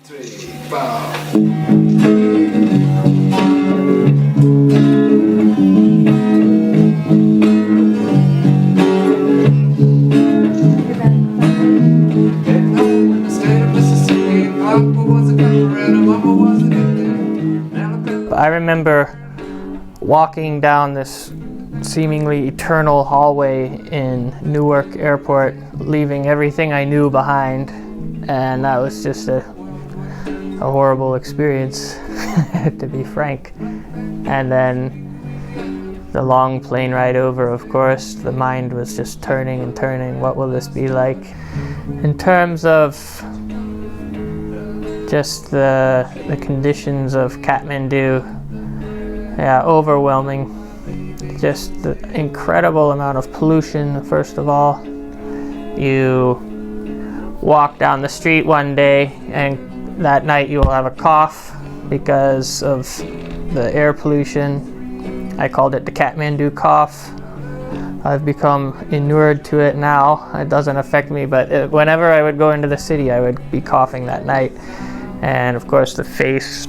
3, 4. I remember walking down this seemingly eternal hallway in Newark Airport, leaving everything I knew behind, and that was just a horrible experience, to be frank. And then the long plane ride over, of course, the mind was just turning and turning. What will this be like? In terms of just the conditions of Kathmandu, yeah, overwhelming. Just the incredible amount of pollution, first of all. You walk down the street one day and that night you will have a cough because of the air pollution. I called it the Kathmandu cough. I've become inured to it now. It doesn't affect me, but whenever I would go into the city, I would be coughing that night. And of course the face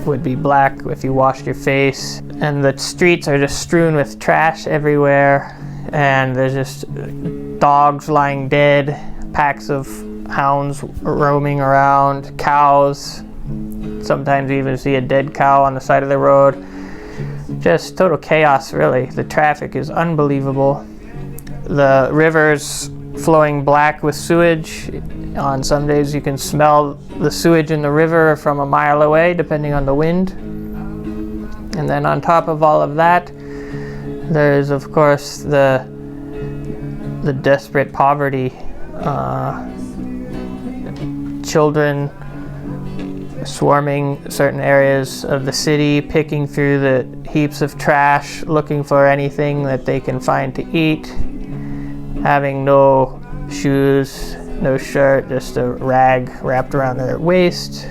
would be black if you washed your face. And the streets are just strewn with trash everywhere. And there's just dogs lying dead, packs of hounds roaming around, cows. Sometimes you even see a dead cow on the side of the road. Just total chaos, really. The traffic is unbelievable. The river's flowing black with sewage. On some days you can smell the sewage in the river from a mile away, depending on the wind. And then on top of all of that, there's of course the desperate poverty. Children swarming certain areas of the city, picking through the heaps of trash, looking for anything that they can find to eat, having no shoes, no shirt, just a rag wrapped around their waist.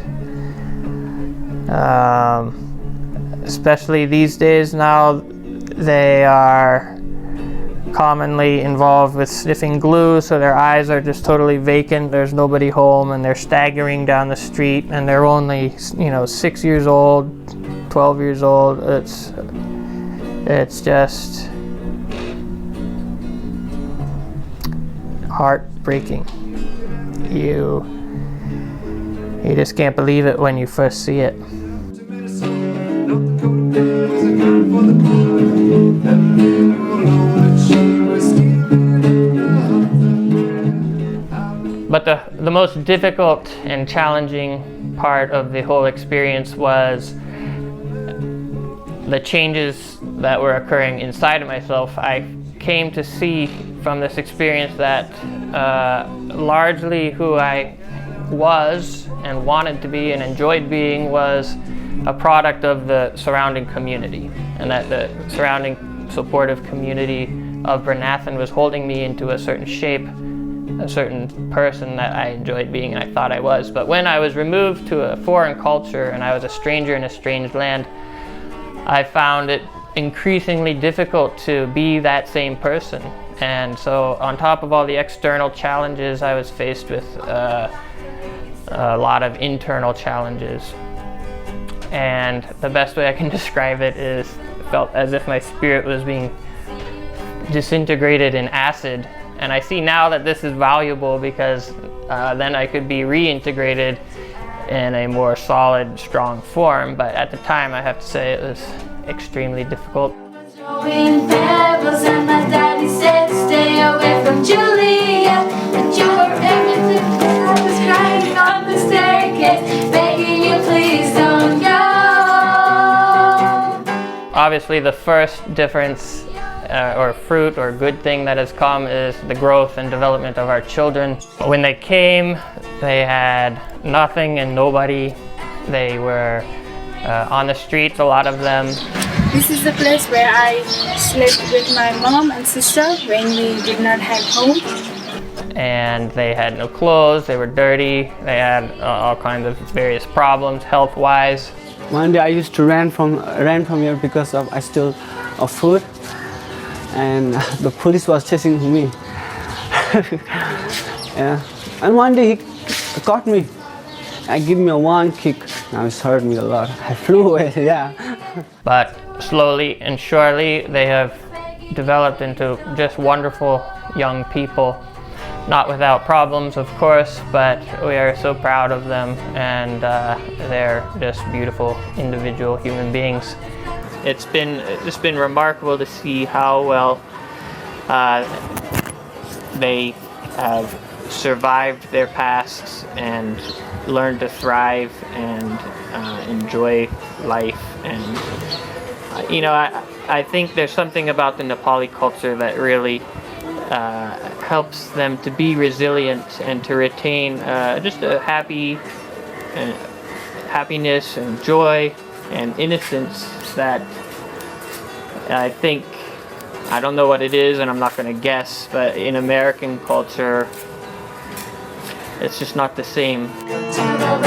Especially these days now, they are commonly involved with sniffing glue, so their eyes are just totally vacant. There's nobody home, and they're staggering down the street, and they're only, 6 years old, 12 years old. It's just heartbreaking. You just can't believe it when you first see it. But the most difficult and challenging part of the whole experience was the changes that were occurring inside of myself. I came to see from this experience that largely who I was and wanted to be and enjoyed being was a product of the surrounding community, and that the surrounding supportive community of Bernathen was holding me into a certain shape, a certain person that I enjoyed being and I thought I was. But when I was removed to a foreign culture and I was a stranger in a strange land, I found it increasingly difficult to be that same person. And so on top of all the external challenges, I was faced with a lot of internal challenges. And the best way I can describe it is, it felt as if my spirit was being disintegrated in acid. And I see now that this is valuable because then I could be reintegrated in a more solid, strong form. But at the time, I have to say it was extremely difficult. Throwing pebbles and my daddy said stay away from Julia, but you were everything. I was crying on the staircase, begging you please don't go. Obviously the first difference or fruit or good thing that has come is the growth and development of our children. When they came, they had nothing and nobody. They were on the streets, a lot of them. This is the place where I slept with my mom and sister when we did not have home. And they had no clothes, they were dirty, they had all kinds of various problems health-wise. One day I used to ran from here because I stole food, and the police was chasing me. Yeah. And one day he caught me I give me a one kick. Now it's hurt me a lot. I flew away. Yeah. But slowly and surely they have developed into just wonderful young people. Not without problems, of course, but we are so proud of them, and they're just beautiful individual human beings. It's been remarkable to see how well they have survived their pasts and learned to thrive and enjoy life. And you know, I think there's something about the Nepali culture that really helps them to be resilient and to retain just a happiness and joy and innocence that I think, I don't know what it is and I'm not going to guess, but in American culture it's just not the same. To the